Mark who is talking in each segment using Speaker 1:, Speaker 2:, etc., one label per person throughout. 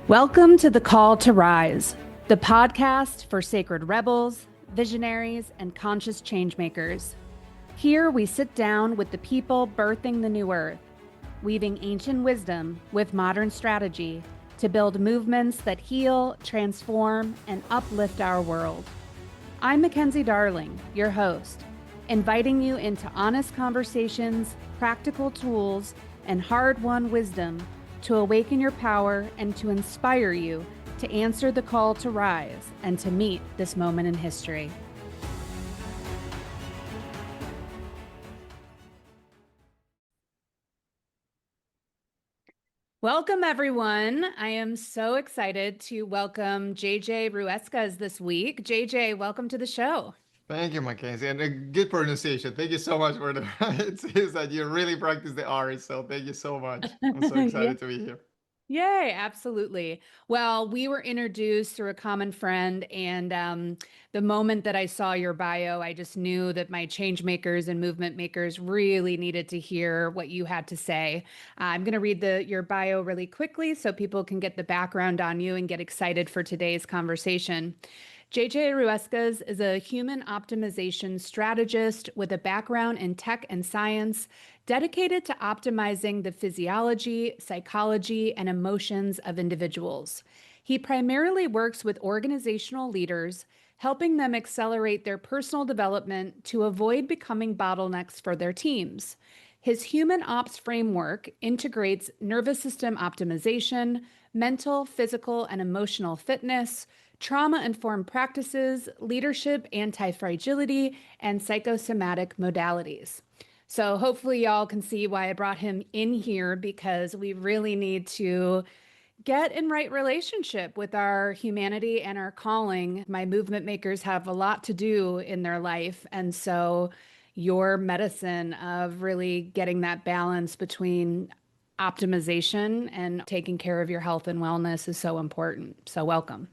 Speaker 1: Welcome to the Call to Rise, the podcast for sacred rebels, visionaries, and conscious changemakers. Here we sit down with the people birthing the new earth, weaving ancient wisdom with modern strategy to build movements that heal, transform, and uplift our world. I'm Mackenzie Darling, your host, inviting you into honest conversations, practical tools, and hard-won wisdom to awaken your power and to inspire you to answer the call to rise and to meet this moment in history. Welcome, everyone. I am so excited to welcome JJ Ruescas this week. JJ, welcome to the show.
Speaker 2: Thank you, Mackenzie, and a good pronunciation. Thank you so much for the. It seems that you really practice the R, so thank you so much. I'm so
Speaker 1: Yeah.
Speaker 2: excited to be here.
Speaker 1: Yay, absolutely. Well, we were introduced through a common friend, and the moment that I saw your bio, I just knew that my change makers and movement makers really needed to hear what you had to say. I'm going to read your bio really quickly so people can get the background on you and get excited for today's conversation. JJ Ruescas is a human optimization strategist with a background in tech and science, dedicated to optimizing the physiology, psychology, and emotions of individuals. He primarily works with organizational leaders, helping them accelerate their personal development to avoid becoming bottlenecks for their teams. His human ops framework integrates nervous system optimization, mental, physical, and emotional fitness, trauma informed practices, leadership, anti fragility, and psychosomatic modalities. So, hopefully, y'all can see why I brought him in here because we really need to get in right relationship with our humanity and our calling. My movement makers have a lot to do in their life. And so, your medicine of really getting that balance between optimization and taking care of your health and wellness is so important. So, welcome.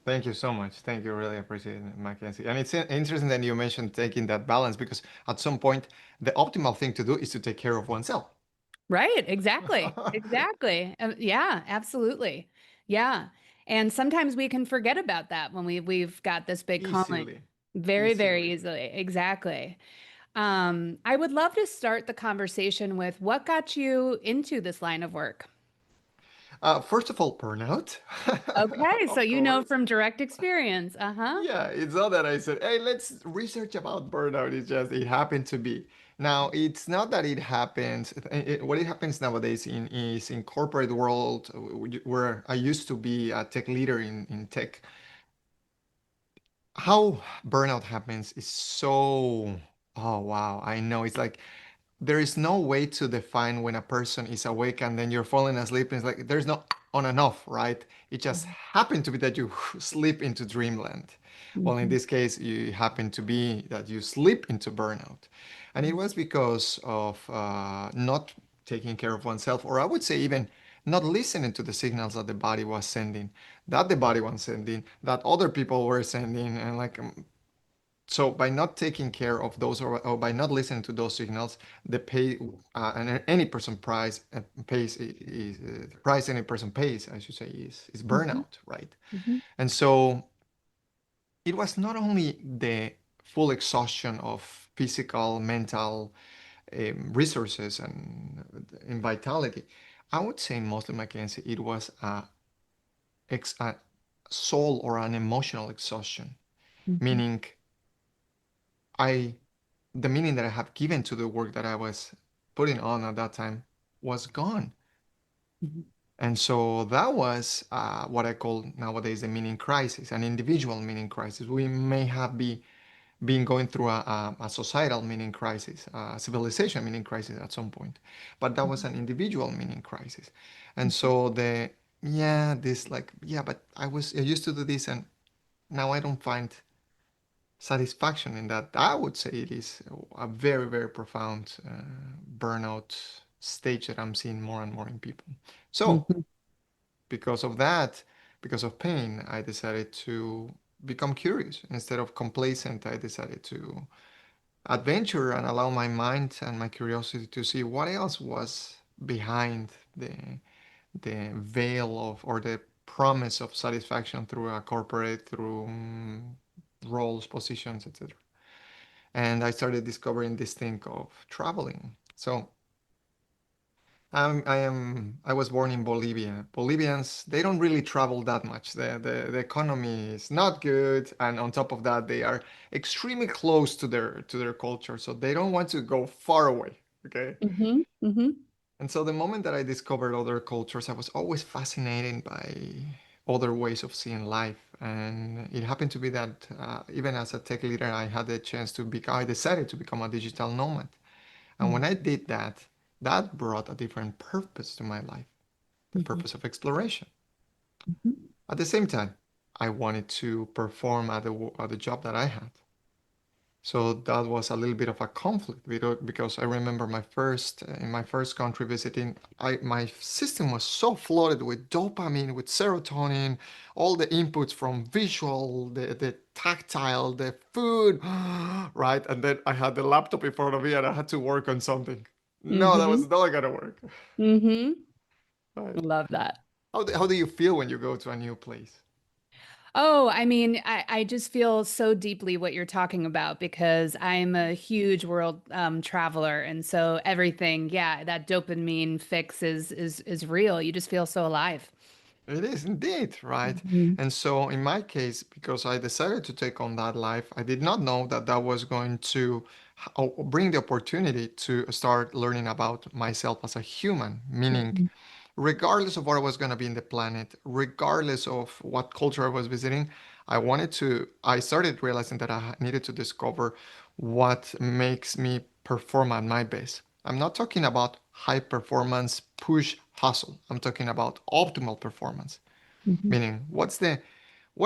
Speaker 2: Thank you so much. Thank you. Really appreciate it, Mackenzie. And it's interesting that you mentioned taking that balance because at some point, the optimal thing to do is to take care of oneself.
Speaker 1: Right, exactly. Exactly. Yeah, absolutely. Yeah. And sometimes we can forget about that when we've got this big calling.
Speaker 2: Easily,
Speaker 1: Very, very
Speaker 2: easily.
Speaker 1: easily. Exactly. I would love to start the conversation with what got you into this line of work?
Speaker 2: First of all, burnout,
Speaker 1: Okay, so
Speaker 2: of
Speaker 1: you know
Speaker 2: course.
Speaker 1: from direct experience. Uh-huh.
Speaker 2: Yeah, it's not that I said, hey, let's research about burnout. It's just it happened to be. Now, it's not that it happens. What it happens nowadays in corporate world where I used to be a tech leader in tech. How burnout happens is so, oh wow, I know. It's like there is no way to define when a person is awake and then you're falling asleep. It's like there's no on and off, right? It just happened to be that you sleep into dreamland. Well, in
Speaker 1: Mhm.
Speaker 2: this case, you happen to be that you sleep into burnout. And it was because of not taking care of oneself, or I would say even not listening to the signals that the body was sending, that the body was sending, that other people were sending. And like so by not taking care of those or by not listening to those signals, the pay and any person price pays is the price any person pays, I should say, is
Speaker 1: Mhm.
Speaker 2: burnout, right?
Speaker 1: Mhm.
Speaker 2: And so it was not only the full exhaustion of physical, mental resources and vitality. I would say mostly, Mackenzie, it was a soul or an emotional exhaustion,
Speaker 1: Mhm.
Speaker 2: meaning I the meaning that I have given to the work that I was putting on at that time was gone.
Speaker 1: Mhm.
Speaker 2: And so that was what I call nowadays the meaning crisis, an individual meaning crisis. We may have been going through a societal meaning crisis, a civilization meaning crisis at some point, but that was an individual meaning crisis. And so but I used to do this and now I don't find satisfaction in that. I would say it is a very, very profound burnout stage that I'm seeing more and more in people. So,
Speaker 1: Mhm.
Speaker 2: because of that, because of pain, I decided to become curious. Instead of complacent, I decided to adventure and allow my mind and my curiosity to see what else was behind the veil of or the promise of satisfaction through a corporate, through roles, positions, etc. And I started discovering this thing of traveling. So I was born in Bolivia. Bolivians, they don't really travel that much. The economy is not good, and on top of that, they are extremely close to their culture, so they don't want to go far away. Okay.
Speaker 1: Mm-hmm. Mm-hmm.
Speaker 2: And so the moment that I discovered other cultures, I was always fascinated by other ways of seeing life. And it happened to be that even as a tech leader, I had the chance to become, I decided to become a digital nomad. And when I did that, that brought a different purpose to my life, the
Speaker 1: Mm-hmm.
Speaker 2: purpose of exploration.
Speaker 1: Mm-hmm.
Speaker 2: At the same time, I wanted to perform at the job that I had. So that was a little bit of a conflict because I remember in my first country visiting, my system was so flooded with dopamine, with serotonin, all the inputs from visual, the tactile, the food, right? And then I had the laptop in front of me and I had to work on something. No, that
Speaker 1: Mm-hmm.
Speaker 2: was not gonna work.
Speaker 1: Mm-hmm.
Speaker 2: Right.
Speaker 1: Love that.
Speaker 2: How do you feel when you go to a new place?
Speaker 1: Oh, I mean, I just feel so deeply what you're talking about because I'm a huge world traveler. And so everything, yeah, that dopamine fix is real. You just feel so alive.
Speaker 2: It is indeed, right?
Speaker 1: Mhm.
Speaker 2: And so, in my case, because I decided to take on that life, I did not know that that was going to bring the opportunity to start learning about myself as a human, meaning,
Speaker 1: Mhm.
Speaker 2: regardless of where I was going to be in the planet, regardless of what culture I was visiting, I started realizing that I needed to discover what makes me perform at my best. I'm not talking about high performance push hustle. I'm talking about optimal performance,
Speaker 1: Mhm.
Speaker 2: meaning what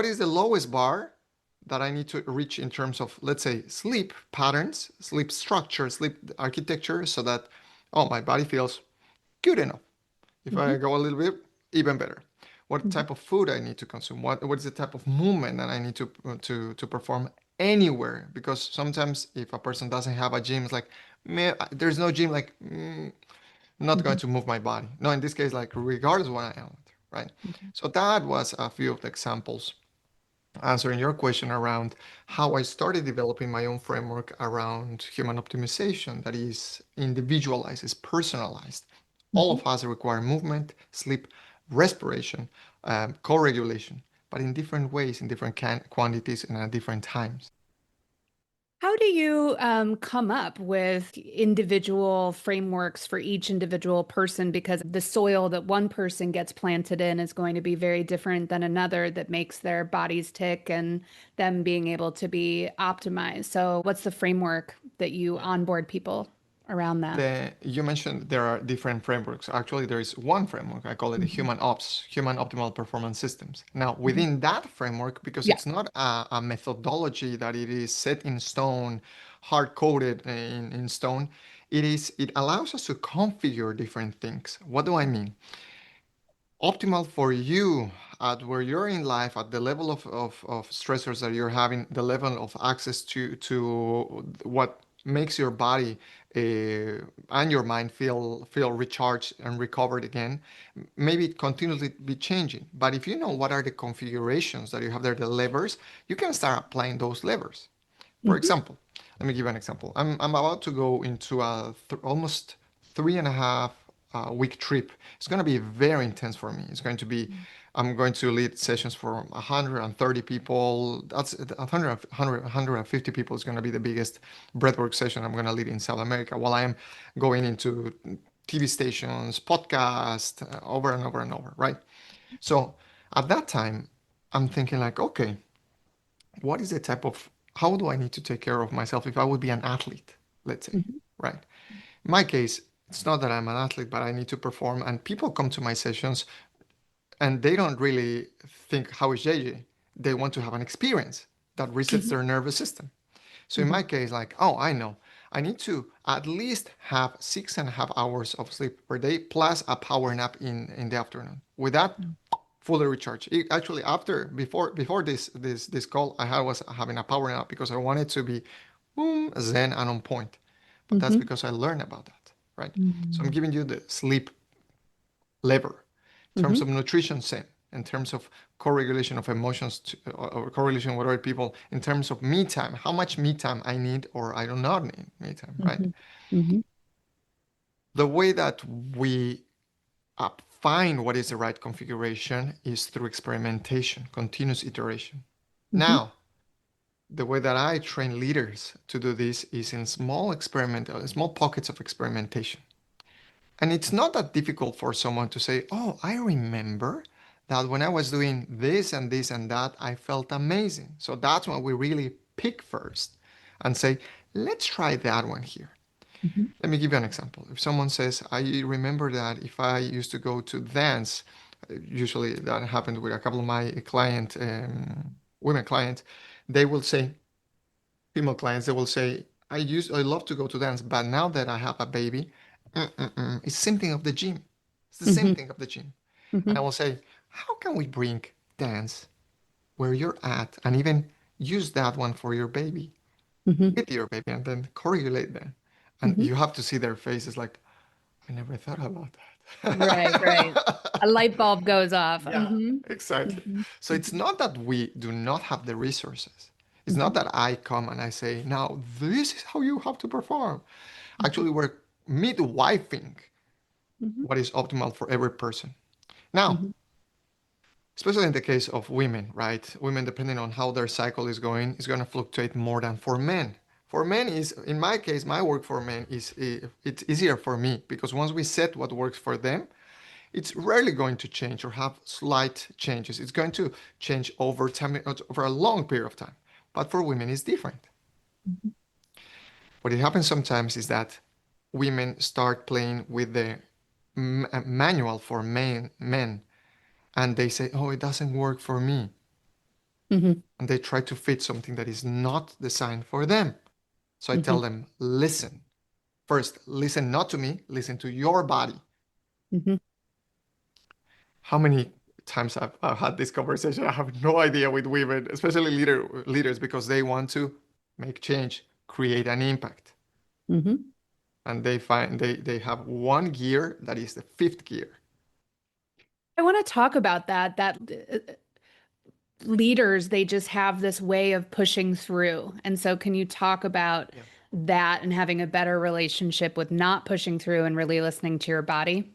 Speaker 2: is the lowest bar that I need to reach in terms of, let's say, sleep patterns, sleep structure, sleep architecture, so that, oh, my body feels good enough. If I
Speaker 1: Mhm.
Speaker 2: go a little bit, even better. What
Speaker 1: Mhm.
Speaker 2: type of food I need to consume? What is the type of movement that I need to perform anywhere? Because sometimes if a person doesn't have a gym, it's like, man, there's no gym. Like, I'm not going
Speaker 1: Mhm.
Speaker 2: to move my body. No, in this case, like regardless of what I am, right? So that was a few of the examples answering your question around how I started developing my own framework around human optimization that is individualized, is personalized. All
Speaker 1: Mhm.
Speaker 2: of us require movement, sleep, respiration, co-regulation, but in different ways, in different quantities, and at different times.
Speaker 1: How do you come up with individual frameworks for each individual person? Because the soil that one person gets planted in is going to be very different than another that makes their bodies tick and them being able to be optimized. So, what's the framework that you onboard people around that?
Speaker 2: You mentioned there are different frameworks. Actually, there is one framework. I call it the
Speaker 1: Mhm.
Speaker 2: human ops, human optimal performance systems. Now,
Speaker 1: Mhm.
Speaker 2: within that framework, because
Speaker 1: Yeah.
Speaker 2: it's not a methodology that it is set in stone, hard coded in stone, it allows us to configure different things. What do I mean? Optimal for you at where you're in life, at the level of stressors that you're having, the level of access to what makes your body and your mind feel recharged and recovered again. Maybe it continuously be changing, but if you know what are the configurations that you have there, the levers, you can start applying those levers. For
Speaker 1: Mhm.
Speaker 2: example, let me give you an example. I'm about to go into a almost 3.5 week trip. It's going to be very intense for me. I'm going to lead sessions for 130 people. That's 150 people is going to be the biggest breathwork session I'm going to lead in South America while I am going into TV stations, podcasts, over and over and over, right? So at that time, I'm thinking like, okay, what is the type of how do I need to take care of myself if I would be an athlete, let's say,
Speaker 1: Mhm.
Speaker 2: right? In my case, it's not that I'm an athlete, but I need to perform, and people come to my sessions and they don't really think how is JJ. They want to have an experience that resets
Speaker 1: Mhm.
Speaker 2: their nervous system. So in my
Speaker 1: Mhm.
Speaker 2: case, like, oh, I know, I need to at least have 6.5 hours of sleep per day plus a power nap in the afternoon. With that, fully recharged. Actually, before this call, I was having a power nap because I wanted to be zen and on point. But that's
Speaker 1: Mhm.
Speaker 2: because I learned about that, right? So I'm
Speaker 1: Mhm.
Speaker 2: giving you the sleep lever. In terms of
Speaker 1: Mhm.
Speaker 2: nutrition, same. in terms of co-regulation of emotions or correlation with other people, in terms of me time, how much me time I need or I do not need me time, right?
Speaker 1: Mhm. Mhm.
Speaker 2: The way that we find what is the right configuration is through experimentation, continuous iteration.
Speaker 1: Mhm.
Speaker 2: Now, the way that I train leaders to do this is in small pockets of experimentation. And it's not that difficult for someone to say, oh, I remember that when I was doing this and this and that, I felt amazing. So that's when we really pick first and say, let's try that one here.
Speaker 1: Mhm.
Speaker 2: Let me give you an example. If someone says, I remember that if I used to go to dance, usually that happened with a couple of my women clients, they will say, female clients, they will say, I love to go to dance, but now that I have a baby, it's same thing of the gym. It's the same
Speaker 1: Mhm.
Speaker 2: thing of the gym. And I
Speaker 1: Mhm.
Speaker 2: will say, how can we bring dance where you're at and even use that one for your baby,
Speaker 1: Mhm.
Speaker 2: with your baby, and then correlate them. And
Speaker 1: Mhm.
Speaker 2: you have to see their faces like, I never thought about
Speaker 1: Right, right. A
Speaker 2: that.
Speaker 1: light bulb goes off.
Speaker 2: Yeah,
Speaker 1: Mhm.
Speaker 2: exactly.
Speaker 1: Mhm.
Speaker 2: So it's
Speaker 1: Mhm.
Speaker 2: not that we do not have the resources. It's not
Speaker 1: Mhm.
Speaker 2: that I come and I say, now this is how you have to perform.
Speaker 1: Mhm.
Speaker 2: Actually, we're midwifing
Speaker 1: Mhm.
Speaker 2: what is optimal for every person. Now,
Speaker 1: Mhm.
Speaker 2: especially in the case of women, right? Women, depending on how their cycle is going to fluctuate more than for men. For men is, in my case, my work for men is it's easier for me because once we set what works for them, it's rarely going to change or have slight changes. It's going to change over time, over a long period of time. But for women, it's different.
Speaker 1: Mhm.
Speaker 2: What it happens sometimes is that women start playing with the manual for men, and they say, "Oh, it doesn't work for me,"
Speaker 1: Mhm.
Speaker 2: and they try to fit something that is not designed for them. So I tell
Speaker 1: Mhm.
Speaker 2: them, listen. First, listen not to me, listen to your body.
Speaker 1: Mhm.
Speaker 2: How many times I've had this conversation? I have no idea with women, especially leaders, because they want to make change, create an impact.
Speaker 1: Mhm.
Speaker 2: And they find they have one gear that is the fifth gear.
Speaker 1: I want to talk about that leaders, they just have this way of pushing through. And so can you talk about
Speaker 2: Yeah.
Speaker 1: that and having a better relationship with not pushing through and really listening to your body?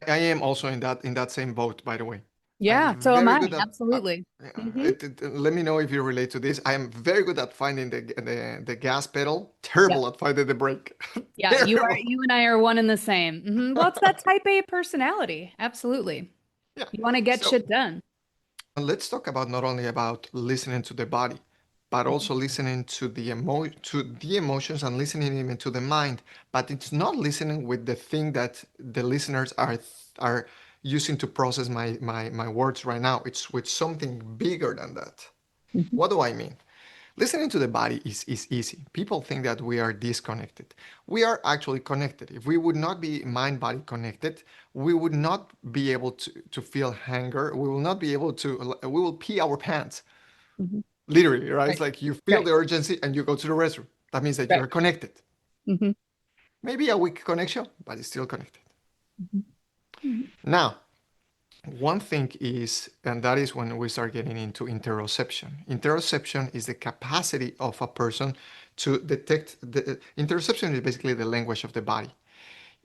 Speaker 2: I am also in that same boat, by the way. I'm
Speaker 1: Yeah, so am
Speaker 2: very
Speaker 1: I.
Speaker 2: good at.
Speaker 1: Absolutely. Hmm.
Speaker 2: Let me know if you relate to this. I am very good at finding the gas pedal. Terrible at finding the brake.
Speaker 1: Yeah,
Speaker 2: Terrible.
Speaker 1: you and I are one and the same. Well, it's that type A personality. Absolutely.
Speaker 2: Yeah.
Speaker 1: You want to get
Speaker 2: So
Speaker 1: shit done.
Speaker 2: let's talk about not only about listening to the body, but also listening to the emotions and listening even to the mind. But it's not listening with the thing that the listeners are using to process my words right now. It's with something bigger than that.
Speaker 1: Mhm.
Speaker 2: What do I mean? Listening to the body is easy. People think that we are disconnected. We are actually connected. If we would not be mind body connected, we would not be able to feel hunger. We will not be able to, we will pee our pants,
Speaker 1: Mhm.
Speaker 2: literally, right? It's
Speaker 1: Right,
Speaker 2: like you feel
Speaker 1: right,
Speaker 2: the urgency and you go to the restroom. That means that you
Speaker 1: right.
Speaker 2: are connected.
Speaker 1: Hmm.
Speaker 2: Maybe a weak connection, but it's still connected.
Speaker 1: Hmm.
Speaker 2: Now, one thing is, and that is when we start getting into interoception. Interoception is the capacity of a person to detect the interoception is basically the language of the body.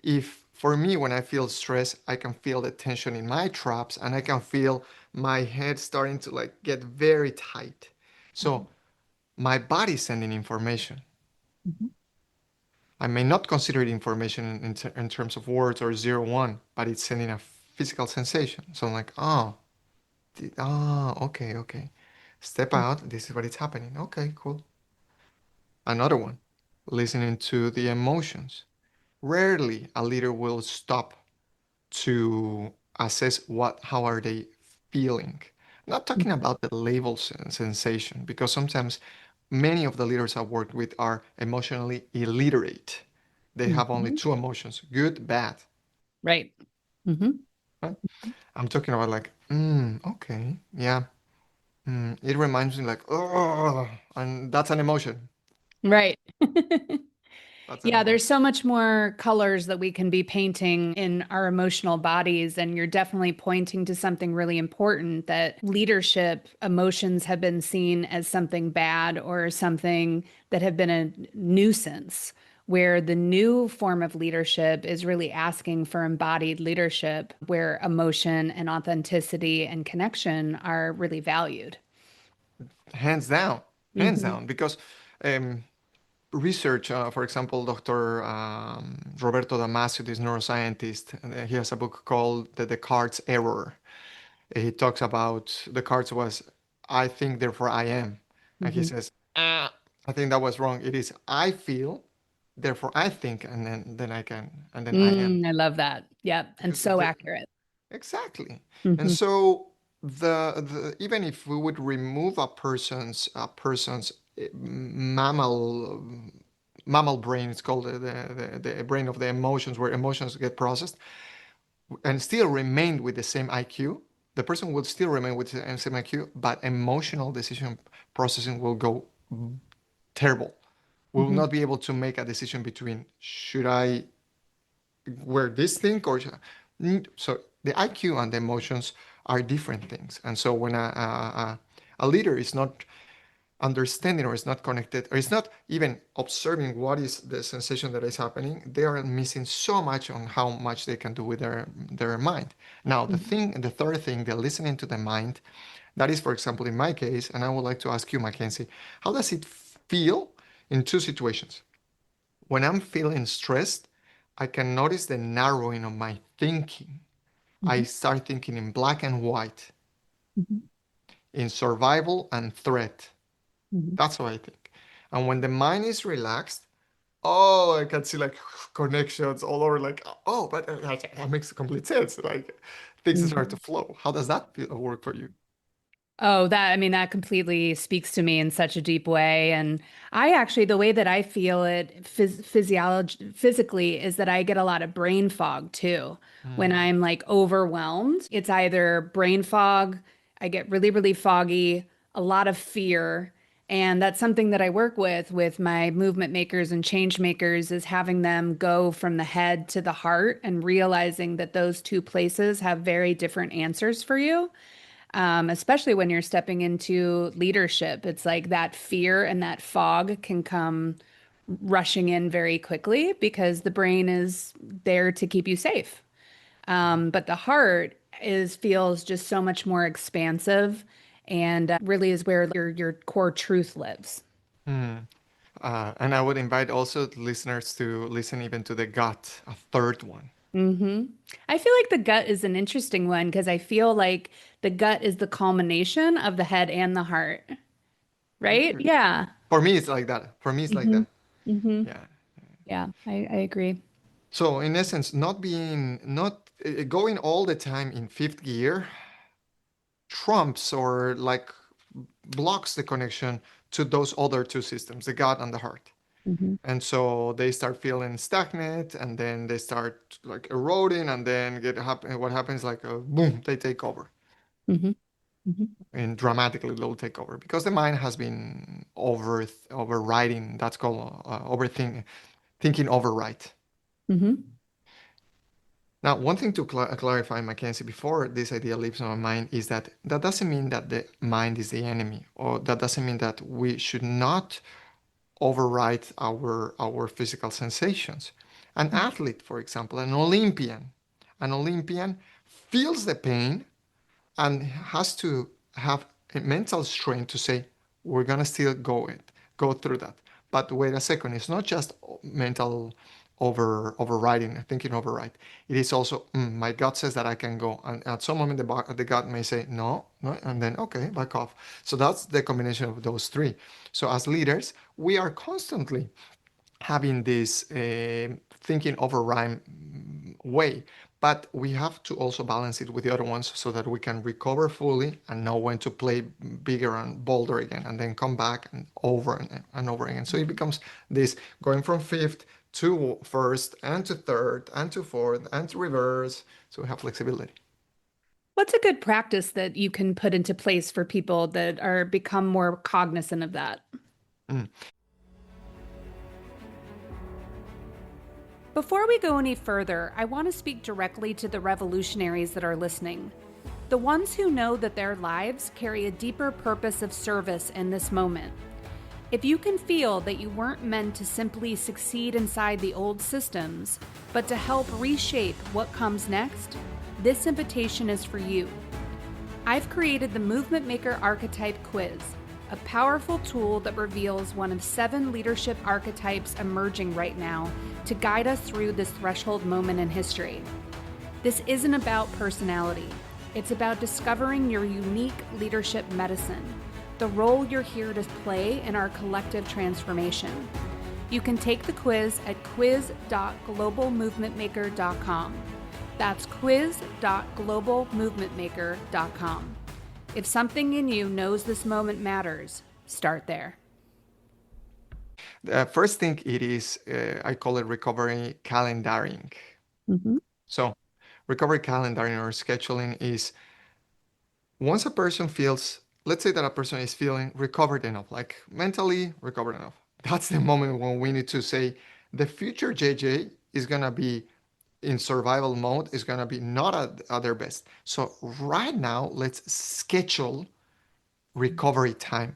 Speaker 2: If for me, when I feel stress, I can feel the tension in my traps and I can feel my head starting to like get very tight. So my body is sending information.
Speaker 1: Hmm.
Speaker 2: I may not consider it information in terms of words or 0 1, but it's sending a physical sensation. So I'm like, oh, okay, okay. Step out. This is what is happening. Okay, cool. Another one, listening to the emotions. Rarely a leader will stop to assess how are they feeling. Not talking about the labels and sensation, because sometimes many of the leaders I've worked with are emotionally illiterate. They have only
Speaker 1: Hmm.
Speaker 2: two emotions, good, bad.
Speaker 1: Right. Hmm.
Speaker 2: Right? I'm talking about like, okay, yeah. It reminds me like, oh, and that's an emotion.
Speaker 1: Right.
Speaker 2: That's
Speaker 1: Yeah,
Speaker 2: another.
Speaker 1: there's so much more colors that we can be painting in our emotional bodies. And you're definitely pointing to something really important that leadership emotions have been seen as something bad or something that have been a nuisance, where the new form of leadership is really asking for embodied leadership, where emotion and authenticity and connection are really valued.
Speaker 2: Hands down, hands
Speaker 1: Hmm.
Speaker 2: down, because um, research, for example, Dr. Roberto Damasio, this neuroscientist, he has a book called The Descartes Error. He talks about Descartes was, I think, therefore I am. And he
Speaker 1: Hmm.
Speaker 2: says, I think that was wrong. It is, I feel, therefore I think, and then I can, and then I am.
Speaker 1: I love that. Yep. And
Speaker 2: Because
Speaker 1: so accurate.
Speaker 2: exactly. And
Speaker 1: Hmm.
Speaker 2: so the even if we would remove a person's mammal mammal brain, it's called the brain of the emotions, where emotions get processed, and still remain with the same IQ, the person would still remain with the same IQ, but emotional decision processing will go terrible. We will
Speaker 1: Hmm.
Speaker 2: not be able to make a decision between should I wear this thing or so the IQ and the emotions are different things. And so when a leader is not understanding or is not connected or is not even observing what is the sensation that is happening, they are missing so much on how much they can do with their mind. Now the third thing, the listening to the mind, that is, for example, in my case, and I would like to ask you, Mackenzie, how does it feel in two situations? When I'm feeling stressed, I can notice the narrowing of my thinking. I
Speaker 1: Hmm.
Speaker 2: start thinking in black and white,
Speaker 1: Hmm.
Speaker 2: in survival and threat.
Speaker 1: Hmm.
Speaker 2: That's how I think. And when the mind is relaxed, oh, I can see like connections all over, like, oh, but that makes complete sense. Like things start to
Speaker 1: Hmm.
Speaker 2: flow. How does that work for you?
Speaker 1: Oh, I mean, that completely speaks to me in such a deep way. And I actually, the way that I feel it physically is that I get a lot of brain fog too. When
Speaker 2: Mm,
Speaker 1: I'm like overwhelmed, it's either brain fog, I get really, really foggy, a lot of fear. And that's something that I work with my movement makers and change makers is having them go from the head to the heart and realizing that those two places have very different answers for you, especially when you're stepping into leadership. It's like that fear and that fog can come rushing in very quickly because the brain is there to keep you safe. But the heart is feels just so much more expansive and really is where your core truth lives.
Speaker 2: mm. And I would invite also listeners to listen even to the gut, a third one.
Speaker 1: Hmm. I feel like the gut is an interesting one because I feel like the gut is the culmination of the head and the heart, right?
Speaker 2: Mm.
Speaker 1: Yeah.
Speaker 2: For me, it's like that. For me, it's like
Speaker 1: Hmm.
Speaker 2: that.
Speaker 1: Hmm.
Speaker 2: Yeah.
Speaker 1: Yeah, I agree.
Speaker 2: So in essence, not going all the time in fifth gear trumps or like blocks the connection to those other two systems, the gut and the heart.
Speaker 1: Hmm.
Speaker 2: And so they start feeling stagnant, and then they start like eroding, and then what happens like boom, they take over,
Speaker 1: Hmm. Hmm.
Speaker 2: and dramatically they'll take over because the mind has been overriding. That's called overthinking, thinking override.
Speaker 1: Hmm.
Speaker 2: Now, one thing to clarify, Mackenzie, before this idea leaves my mind is that that doesn't mean that the mind is the enemy, or that doesn't mean that we should not override our physical sensations. An athlete, for example, an Olympian feels the pain and has to have a mental strength to say, we're gonna still go through that. But wait a second, it's not just mental overriding, thinking override. It is also my gut says that I can go, and at some moment the gut may say no, no, and then okay, back off. So that's the combination of those three. So as leaders, we are constantly having this thinking over rhyme way, but we have to also balance it with the other ones so that we can recover fully and know when to play bigger and bolder again, and then come back and over and over again. So it becomes this going from fifth to first and to third and to fourth and to reverse. So we have flexibility.
Speaker 1: What's a good practice that you can put into place for people that are become more cognizant of that?
Speaker 2: Mm.
Speaker 1: Before we go any further, I want to speak directly to the revolutionaries that are listening. The ones who know that their lives carry a deeper purpose of service in this moment. If you can feel that you weren't meant to simply succeed inside the old systems, but to help reshape what comes next, this invitation is for you. I've created the Movement Maker Archetype Quiz, a powerful tool that reveals one of 7 leadership archetypes emerging right now to guide us through this threshold moment in history. This isn't about personality. It's about discovering your unique leadership medicine, the role you're here to play in our collective transformation. You can take the quiz at quiz.globalmovementmaker.com. That's quiz.globalmovementmaker.com. If something in you knows this moment matters, start there.
Speaker 2: The first thing it is, I call it recovery calendaring.
Speaker 1: Mm-hmm.
Speaker 2: So recovery calendaring or scheduling is once a person feels, let's say that a person is feeling recovered enough, like mentally recovered enough. That's the moment when we need to say the future JJ is going to be in survival mode, is going to be not at their best. So right now, let's schedule recovery time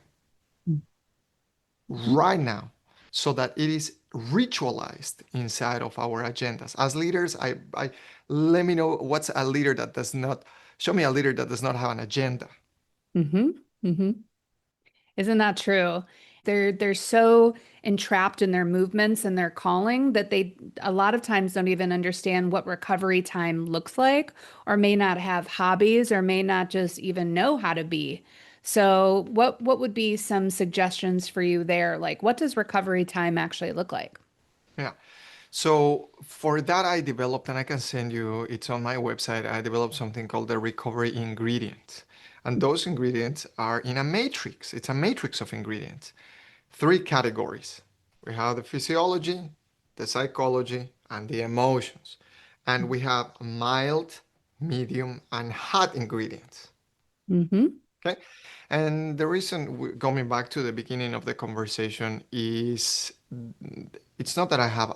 Speaker 1: Mm-hmm.
Speaker 2: right now so that it is ritualized inside of our agendas. As leaders, I let me know what's a leader that does not, show me a leader that does not have an agenda.
Speaker 1: Mm-hmm. Mm-hmm. Isn't that true? They're so entrapped in their movements and their calling that they a lot of times don't even understand what recovery time looks like, or may not have hobbies, or may not just even know how to be. So what would be some suggestions for you there? Like what does recovery time actually look like?
Speaker 2: Yeah. So for that, I developed, and I can send you, it's on my website. I developed something called the recovery ingredient. And those ingredients are in a matrix. It's a matrix of ingredients. 3 categories. We have the physiology, the psychology, and the emotions. And we have mild, medium, and hot ingredients.
Speaker 1: Mm-hmm.
Speaker 2: Okay. And the reason, coming back to the beginning of the conversation, is it's not that I have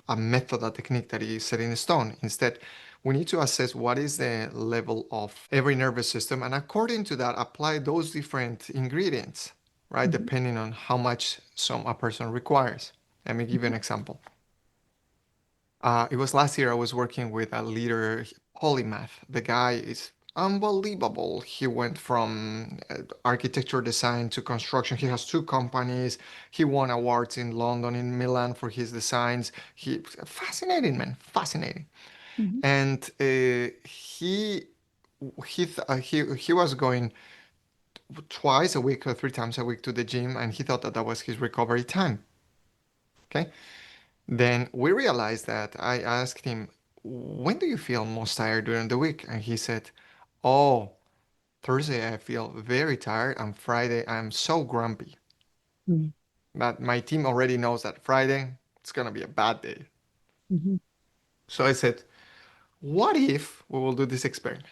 Speaker 2: a method, a technique that is set in stone. Instead, we need to assess what is the level of every nervous system, and according to that, apply those different ingredients, right?
Speaker 1: Mm-hmm.
Speaker 2: Depending on how much a person requires. Let me give you an example. It was last year I was working with a leader, polymath. The guy is unbelievable. He went from architecture design to construction. He has 2 companies. He won awards in London, in Milan for his designs. He fascinating man, fascinating.
Speaker 1: Mm-hmm.
Speaker 2: And he was going twice a week or 3 times a week to the gym, and he thought that that was his recovery time. Okay. Then we realized that I asked him, when do you feel most tired during the week? And he said, oh, Thursday I feel very tired, and Friday I'm so grumpy. But my team already knows that Friday it's going to be a bad day.
Speaker 1: Mm-hmm.
Speaker 2: So I said, what if we will do this experiment?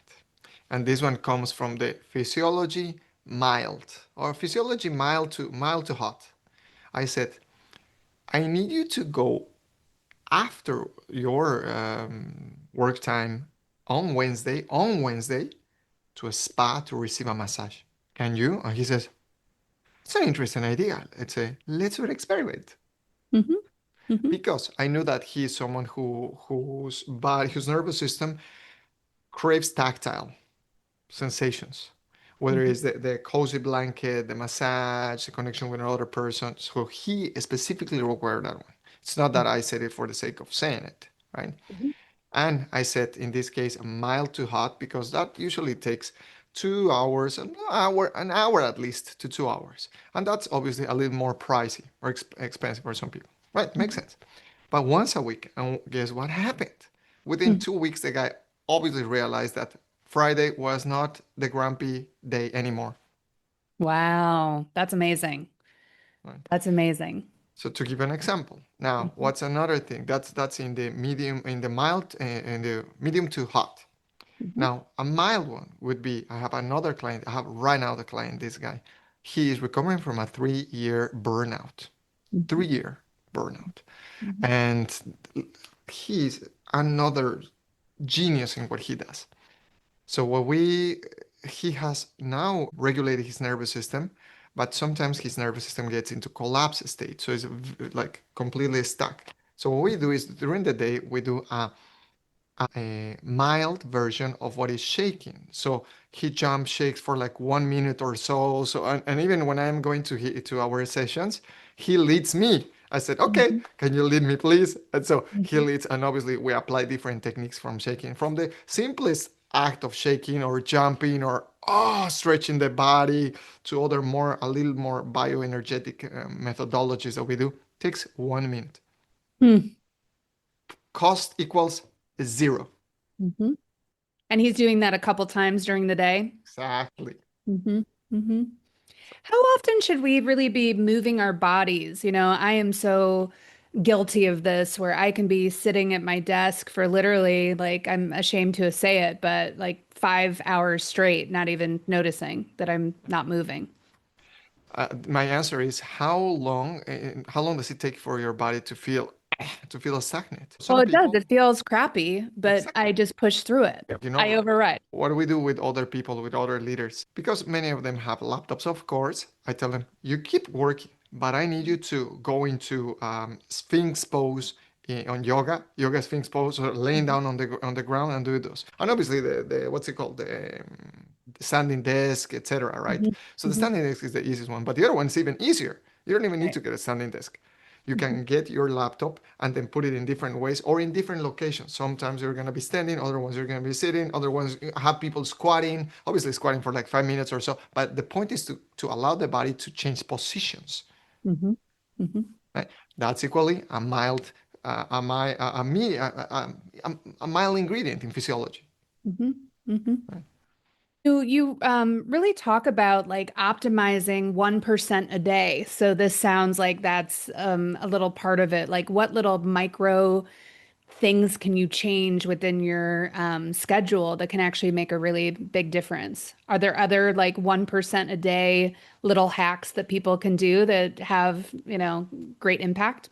Speaker 2: And this one comes from the physiology mild or physiology mild to hot. I said, I need you to go after your work time on Wednesday to a spa to receive a massage. Can you? And he says, it's an interesting idea. Let's do an experiment.
Speaker 1: Mm-hmm. Mm-hmm.
Speaker 2: Because I knew that he is someone whose nervous system craves tactile sensations, whether
Speaker 1: Mm-hmm.
Speaker 2: it's the cozy blanket, the massage, the connection with another person. So he specifically required that one. It's not that I said it for the sake of saying it, right?
Speaker 1: Mm-hmm.
Speaker 2: And I said in this case mild to hot because that usually takes 2 hours, an hour at least to 2 hours. And that's obviously a little more pricey or expensive for some people. Right, makes sense. But once a week, and guess what happened? Within
Speaker 1: Mm-hmm.
Speaker 2: 2 weeks, the guy obviously realized that Friday was not the grumpy day anymore.
Speaker 1: Wow, that's amazing.
Speaker 2: Right.
Speaker 1: That's amazing.
Speaker 2: So to give an example, now
Speaker 1: Mm-hmm.
Speaker 2: what's another thing? That's in the medium, in the mild, in the medium to hot.
Speaker 1: Mm-hmm.
Speaker 2: Now, a mild one would be I have another client, I have right now the client, this guy. He is recovering from a 3-year burnout.
Speaker 1: Mm-hmm.
Speaker 2: 3 year. burnout.
Speaker 1: Mhm.
Speaker 2: And he's another genius in what he does. So he has now regulated his nervous system, but sometimes his nervous system gets into collapse state. So it's like completely stuck. So what we do is during the day, we do a mild version of what is shaking. So he jump shakes for like 1 minute or so. So and even when I'm going to our sessions, he leads me. I said, okay,
Speaker 1: Mhm.
Speaker 2: can you lead me, please? And so he
Speaker 1: Mhm.
Speaker 2: leads, and obviously we apply different techniques from shaking, from the simplest act of shaking or jumping or stretching the body to other more a little more bioenergetic methodologies that we do. Takes 1 minute.
Speaker 1: Hmm.
Speaker 2: Cost equals zero.
Speaker 1: Mhm. And he's doing that a couple times during the day.
Speaker 2: Exactly.
Speaker 1: Hmm. Hmm. How often should we really be moving our bodies? I am so guilty of this where I can be sitting at my desk for literally, like, I'm ashamed to say it, but like 5 hours straight, not even noticing that I'm not moving.
Speaker 2: My answer is how long does it take for your body to feel stagnant?
Speaker 1: Well,
Speaker 2: Some
Speaker 1: it does.
Speaker 2: people,
Speaker 1: It feels crappy, but
Speaker 2: exactly.
Speaker 1: I just push through it.
Speaker 2: You
Speaker 1: I
Speaker 2: know,
Speaker 1: override.
Speaker 2: what do we do with other people, with other leaders? Because many of them have laptops, of course. I tell them, you keep working, but I need you to go into Sphinx pose on yoga Sphinx pose, or laying
Speaker 1: Mhm.
Speaker 2: down on the ground and do those. And obviously the what's it called, the standing desk, etc. Right?
Speaker 1: Mhm.
Speaker 2: So the
Speaker 1: Mhm.
Speaker 2: standing desk is the easiest one, but the other one's even easier. You don't even need
Speaker 1: Right.
Speaker 2: to get a standing desk. You
Speaker 1: Mhm.
Speaker 2: can get your laptop and then put it in different ways or in different locations. Sometimes you're going to be standing, other ones you're going to be sitting, other ones have people squatting, obviously squatting for like 5 minutes or so. But the point is to allow the body to change positions.
Speaker 1: Mhm. Mhm.
Speaker 2: Right? That's equally a mild, a mild ingredient in physiology.
Speaker 1: Mhm. Mhm.
Speaker 2: Right?
Speaker 1: You really talk about like optimizing 1% a day. So this sounds like that's a little part of it. Like what little micro things can you change within your schedule that can actually make a really big difference? Are there other like 1% a day little hacks that people can do that have, great impact?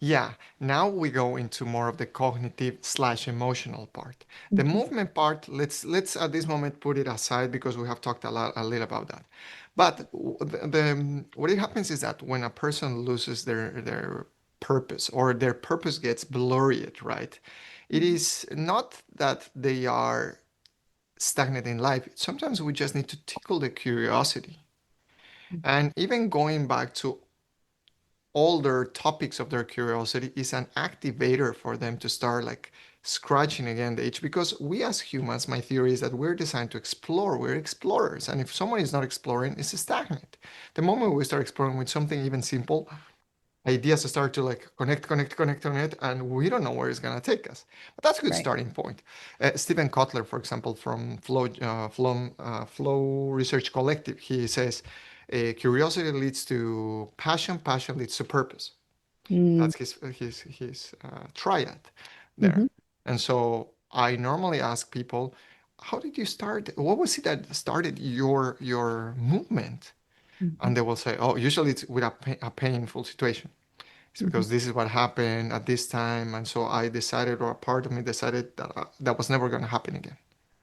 Speaker 2: Yeah, now we go into more of the cognitive slash emotional part. The
Speaker 1: Mhm.
Speaker 2: movement part, let's at this moment put it aside because we have talked a little about that. But what it happens is that when a person loses their purpose or their purpose gets blurred, right? It
Speaker 1: Mhm.
Speaker 2: is not that they are stagnant in life. Sometimes we just need to tickle the curiosity. And even going back to older topics of their curiosity is an activator for them to start like scratching again the itch, because we as humans, my theory is that we're designed to explore. We're explorers, and if someone is not exploring, it's stagnant. The moment we start exploring with something even simple, ideas start to like connect, and we don't know where it's going to take us. But that's a good
Speaker 1: Right.
Speaker 2: starting point. Stephen Kotler, for example, from Flow Research Collective, he says curiosity leads to passion, passion leads to purpose.
Speaker 1: Mm.
Speaker 2: That's his triad there.
Speaker 1: Mhm.
Speaker 2: And so I normally ask people, how did you start? What was it that started your movement?
Speaker 1: Mhm.
Speaker 2: And they will say, oh, usually it's with a painful situation. It's
Speaker 1: Mhm.
Speaker 2: because this is what happened at this time, and so I decided, or a part of me decided that that was never going to happen again.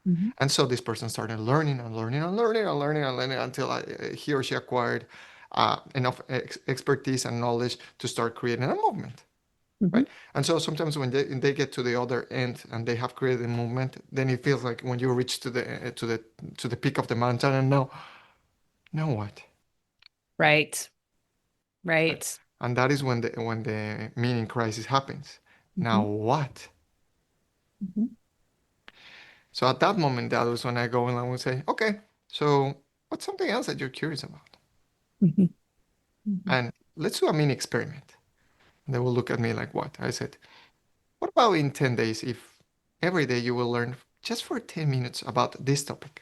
Speaker 1: Mhm.
Speaker 2: And so this person started learning and learning and learning and learning and learning until he or she acquired enough expertise and knowledge to start creating a movement,
Speaker 1: Mhm.
Speaker 2: right? And so sometimes when they get to the other end and they have created a movement, then it feels like when you reach to the peak of the mountain, and now what?
Speaker 1: Right.
Speaker 2: Right?
Speaker 1: Right.
Speaker 2: And that is when the meaning crisis happens. Now
Speaker 1: Mhm.
Speaker 2: what?
Speaker 1: Mhm.
Speaker 2: So at that moment, that was when I go and I would say, okay, so what's something else that you're curious about?
Speaker 1: Mhm. Mhm.
Speaker 2: And let's do a mini experiment. And they will look at me like, what? I said, what about in 10 days if every day you will learn just for 10 minutes about this topic?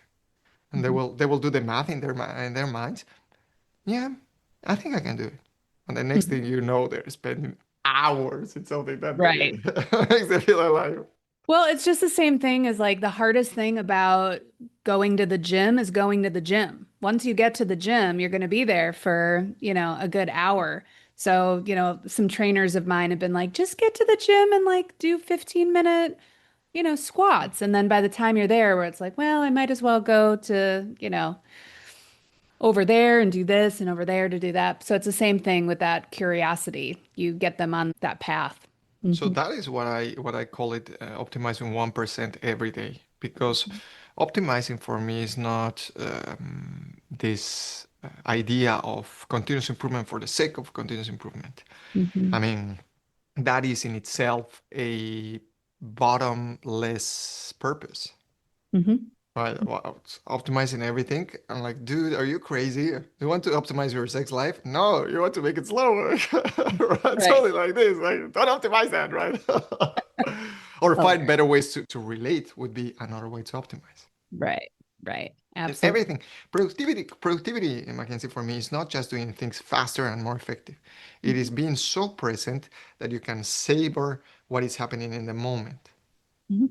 Speaker 2: And they
Speaker 1: Mhm.
Speaker 2: will do the math in their minds. Yeah, I think I can do it. And the next
Speaker 1: Mhm.
Speaker 2: thing you know, they're spending hours in something that
Speaker 1: Right.
Speaker 2: makes them feel alive.
Speaker 1: Well, it's just the same thing as like the hardest thing about going to the gym is going to the gym. Once you get to the gym, you're going to be there for, a good hour. So, some trainers of mine have been like, just get to the gym and like do 15-minute, squats. And then by the time you're there, where it's like, well, I might as well go to, over there and do this and over there to do that. So it's the same thing with that curiosity. You get them on that path.
Speaker 2: So
Speaker 1: Hmm.
Speaker 2: that is what I call it, optimizing 1% every day, because optimizing for me is not this idea of continuous improvement for the sake of continuous improvement. I
Speaker 1: Hmm.
Speaker 2: mean, that is in itself a bottomless purpose.
Speaker 1: Hmm.
Speaker 2: Right, well, it's optimizing everything. I'm like, dude, are you crazy? You want to optimize your sex life? No, you want to make it slower. Right?
Speaker 1: Right.
Speaker 2: Something like this. Like, don't optimize that, right? Or find
Speaker 1: Hilarious.
Speaker 2: better ways to relate would be another way to optimize.
Speaker 1: Right. Right.
Speaker 2: And
Speaker 1: Absolutely.
Speaker 2: everything, productivity, Mackenzie, for me, is not just doing things faster and more effective. It is being so present that you can savor what is happening in the moment.
Speaker 1: Hmm.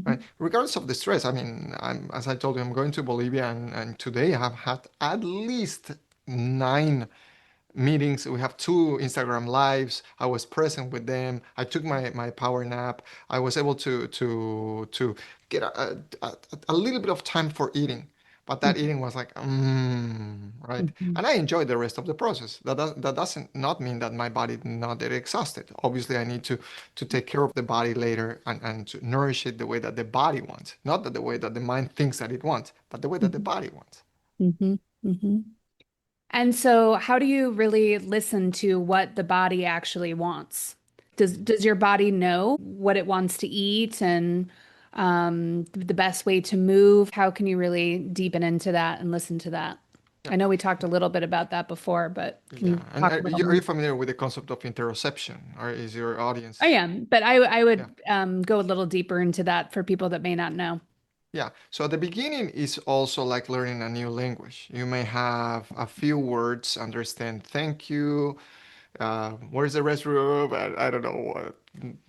Speaker 2: Right.
Speaker 1: Hmm.
Speaker 2: Regardless of the stress, I mean, as I told you, I'm going to Bolivia, and today I have had at least 9 meetings. We have 2 Instagram lives. I was present with them. I took my power nap. I was able to get a little bit of time for eating, but that eating was like, right.
Speaker 1: Hmm.
Speaker 2: And I enjoyed the rest of the process. That doesn't not mean that my body did not get exhausted. Obviously, I need to take care of the body later, and to nourish it the way that the body wants, not that the way that the mind thinks that it wants, but the way that the
Speaker 1: Hmm.
Speaker 2: body wants.
Speaker 1: Hmm. Hmm. And so, how do you really listen to what the body actually wants? Does your body know what it wants to eat and the best way to move? How can you really deepen into that and listen to that?
Speaker 2: Yeah.
Speaker 1: I know we talked a little bit about that before, but can
Speaker 2: Yeah,
Speaker 1: you
Speaker 2: and
Speaker 1: talk a little
Speaker 2: are
Speaker 1: more?
Speaker 2: you familiar with the concept of interoception? Or is your
Speaker 1: I
Speaker 2: audience?
Speaker 1: am, but I
Speaker 2: Yeah,
Speaker 1: would go a little deeper into that for people that may not know.
Speaker 2: yeah. So the beginning is also like learning a new language. You may have a few words, understand thank you, where's the restroom? I don't know.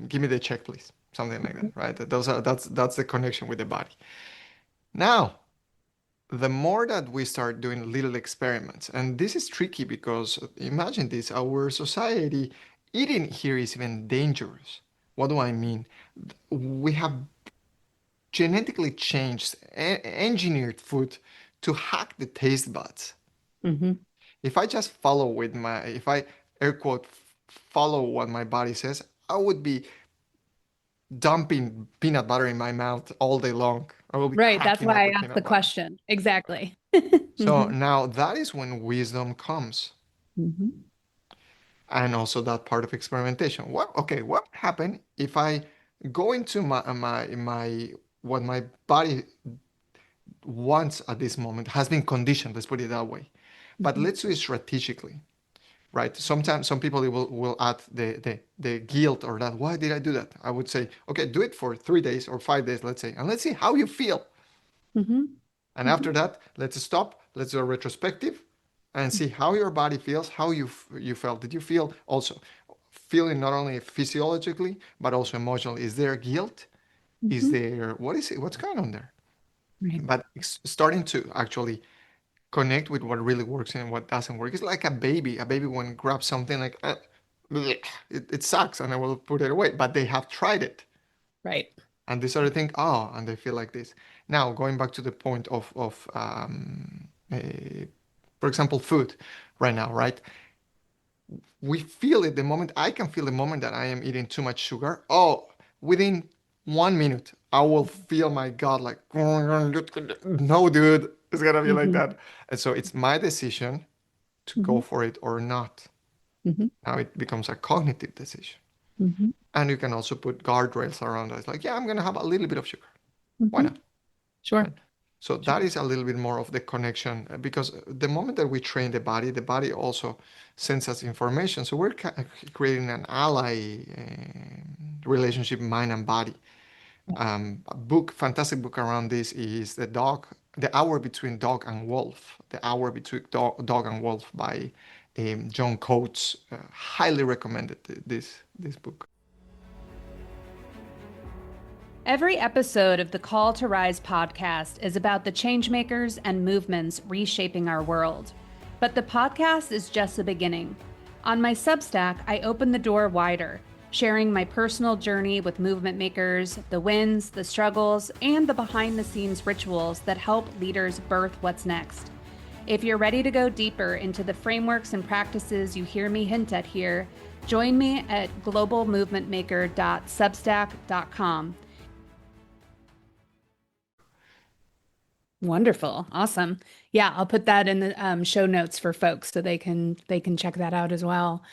Speaker 2: Give me the check, please. Something like that, right? That's the connection with the body. Now, the more that we start doing little experiments, and this is tricky because imagine this, our society, eating here is even dangerous. What do I mean? We have genetically changed, engineered food to hack the taste buds.
Speaker 1: Hmm.
Speaker 2: If I just follow if I air quote follow what my body says, I would be dumping peanut butter in my mouth all day long. I will be
Speaker 1: Right. That's
Speaker 2: cracking up
Speaker 1: why I
Speaker 2: with
Speaker 1: asked the
Speaker 2: peanut butter.
Speaker 1: question. Exactly.
Speaker 2: So
Speaker 1: Hmm.
Speaker 2: now that is when wisdom comes,
Speaker 1: Hmm.
Speaker 2: and also that part of experimentation. What would happen if I go into my what my body wants at this moment has been conditioned, let's put it that way. But
Speaker 1: Hmm.
Speaker 2: let's do it strategically, right? Sometimes some people will add the guilt, or that, why did I do that? I would say, okay, do it for 3 days or 5 days, let's say, and let's see how you feel.
Speaker 1: Hmm.
Speaker 2: And after that, let's stop, let's do a retrospective and see how your body feels, how you felt. Did you feel also feeling not only physiologically, but also emotionally? Is there guilt? Is
Speaker 1: Hmm.
Speaker 2: there, what is it? What's going on there?
Speaker 1: Right.
Speaker 2: But starting to actually connect with what really works and what doesn't work. It's like a baby. A baby when grabs something like, it sucks and I will put it away. But they have tried it.
Speaker 1: Right.
Speaker 2: And they sort of think, oh, and they feel like this. Now, going back to the point of for example, food right now, right? We feel it the moment, I can feel the moment that I am eating too much sugar. Oh, within 1 minute, I will feel my gut like, no, dude, it's gonna be like
Speaker 1: Hmm.
Speaker 2: that. And so it's my decision to go
Speaker 1: Hmm.
Speaker 2: for it or not.
Speaker 1: Hmm.
Speaker 2: Now it becomes a cognitive decision.
Speaker 1: Hmm.
Speaker 2: And you can also put guardrails around it. It's like, yeah, I'm gonna have a little bit of sugar. Why
Speaker 1: Hmm.
Speaker 2: not?
Speaker 1: Sure.
Speaker 2: Right? So that
Speaker 1: Sure.
Speaker 2: is a little bit more of the connection, because the moment that we train the body also sends us information. So we're creating an ally relationship, mind and body. A book, fantastic book around this is The Hour Between Dog and Wolf, The Hour Between Dog and Wolf by John Coates. Highly recommended this book.
Speaker 1: Every episode of the Call to Rise podcast is about the changemakers and movements reshaping our world. But the podcast is just the beginning. On my Substack, I open the door wider, sharing my personal journey with movement makers, the wins, the struggles, and the behind the scenes rituals that help leaders birth what's next. If you're ready to go deeper into the frameworks and practices you hear me hint at here, join me at globalmovementmaker.substack.com. Wonderful. Awesome. Yeah, I'll put that in the show notes for folks so they can check that out as well.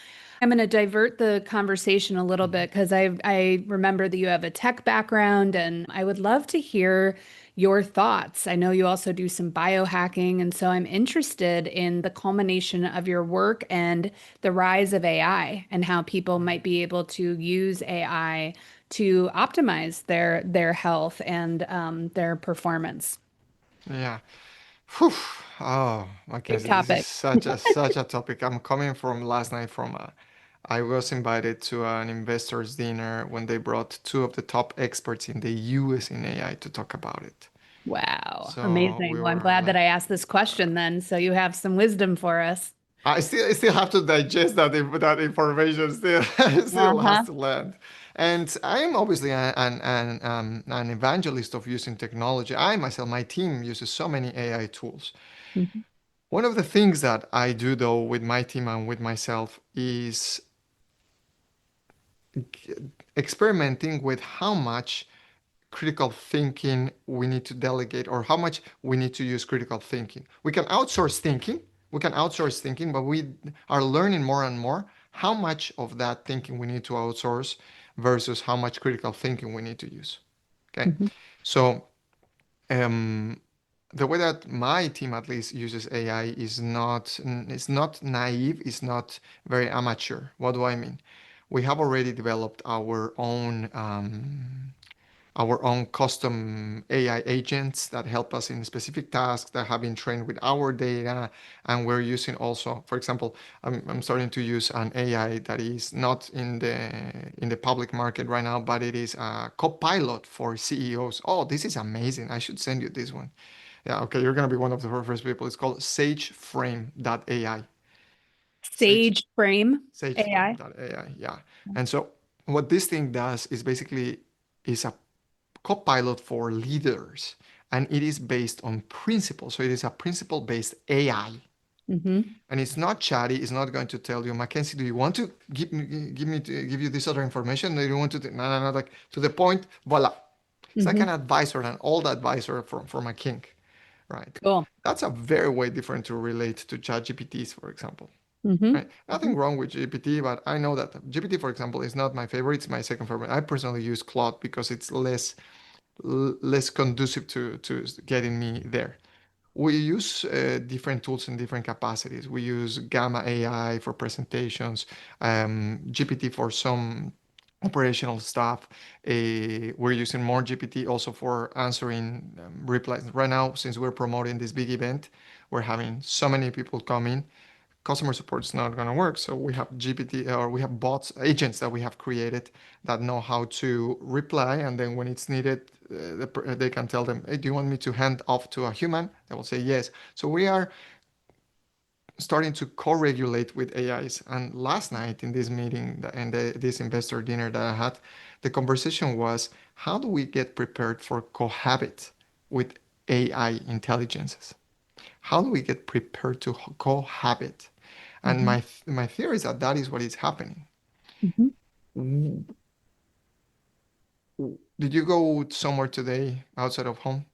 Speaker 1: I'm going to divert the conversation a little bit because I remember that you have a tech background and I would love to hear your thoughts. I know you also do some biohacking, and so I'm interested in the culmination of your work and the rise of AI and how people might be able to use AI to optimize their health and their performance.
Speaker 2: Yeah. Whew. Oh,
Speaker 1: Big
Speaker 2: Mackenzie, this is
Speaker 1: topic.
Speaker 2: such a topic. I'm coming from last night from I was invited to an investors dinner when they brought two of the top experts in the US in AI to talk about it.
Speaker 1: Wow,
Speaker 2: So we
Speaker 1: amazing. Well, I'm
Speaker 2: were
Speaker 1: glad that
Speaker 2: like,
Speaker 1: I asked this question then, so you have some wisdom for us.
Speaker 2: I still have to digest that information. Still, it still has
Speaker 1: Uh-huh.
Speaker 2: to land. And I am obviously an evangelist of using technology. I myself, my team uses so many AI tools.
Speaker 1: Mhm,
Speaker 2: One of the things that I do though with my team and with myself is experimenting with how much critical thinking we need to delegate or how much we need to use critical thinking. We can outsource thinking, but we are learning more and more how much of that thinking we need to outsource versus how much critical thinking we need to use. Okay.
Speaker 1: mhm,
Speaker 2: So um, the way that my team at least uses AI is not naive, it's not very amateur. What do I mean? We have already developed our own custom AI agents that help us in specific tasks that have been trained with our data. And we're using also, for example, I'm starting to use an AI that is not in the public market right now, but it is a copilot for CEOs. Oh, this is amazing. I should send you this one. Yeah, okay, you're gonna be one of the first people. It's called SageFrame.ai. Sage
Speaker 1: Sage frame AI.
Speaker 2: SageFrame.ai. Yeah. And so what this thing does is basically is a Copilot for leaders, and it is based on principles. So it is a principle-based AI,
Speaker 1: Mm-hmm.
Speaker 2: and it's not chatty. It's not going to tell you, Mackenzie, do you want to give you this other information? Do you want to? No, no, no. Like to the point. Voila. It's like
Speaker 1: Mm-hmm.
Speaker 2: an advisor, an old advisor from a king, right?
Speaker 1: Cool.
Speaker 2: That's a very way different to relate to chat GPTs, for example.
Speaker 1: Mm-hmm.
Speaker 2: Right? Nothing wrong with GPT, but I know that GPT, for example, is not my favorite. It's my second favorite. I personally use Claude because it's less conducive to getting me there. We use different tools in different capacities. We use Gamma AI for presentations, GPT for some operational stuff. We're using more GPT also for answering replies. Right now, since we're promoting this big event, we're having so many people coming. Customer support is not going to work. So we have GPT or we have bots, agents that we have created that know how to reply. And then when it's needed, they can tell them, hey, do you want me to hand off to a human? They will say yes. So we are starting to co-regulate with AIs. And last night in this meeting and this investor dinner that I had, the conversation was, how do we get prepared for cohabit with AI intelligences? How do we get prepared to cohabit? And
Speaker 1: Mm-hmm.
Speaker 2: my theory is that that is what is happening.
Speaker 1: Mm-hmm.
Speaker 2: Did you go somewhere today outside of home?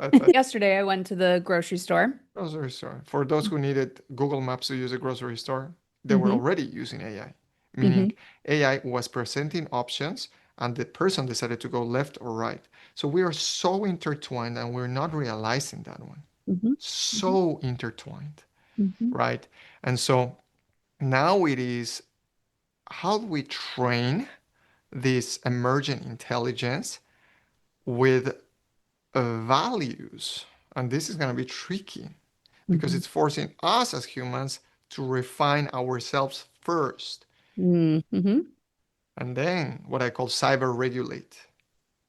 Speaker 2: At
Speaker 1: Yesterday, I went to the grocery store.
Speaker 2: grocery store. For those who needed Google Maps to use a grocery store, they were
Speaker 1: Mm-hmm.
Speaker 2: already using AI,
Speaker 1: Mm-hmm.
Speaker 2: meaning AI was presenting options and the person decided to go left or right. So we are so intertwined and we're not realizing that one.
Speaker 1: Mm-hmm.
Speaker 2: So intertwined,
Speaker 1: Mm-hmm.
Speaker 2: right? And so now it is how do we train this emergent intelligence with values? And this is going to be tricky because
Speaker 1: Mm-hmm.
Speaker 2: it's forcing us as humans to refine ourselves first
Speaker 1: Mm-hmm.
Speaker 2: and then what I call cyber regulate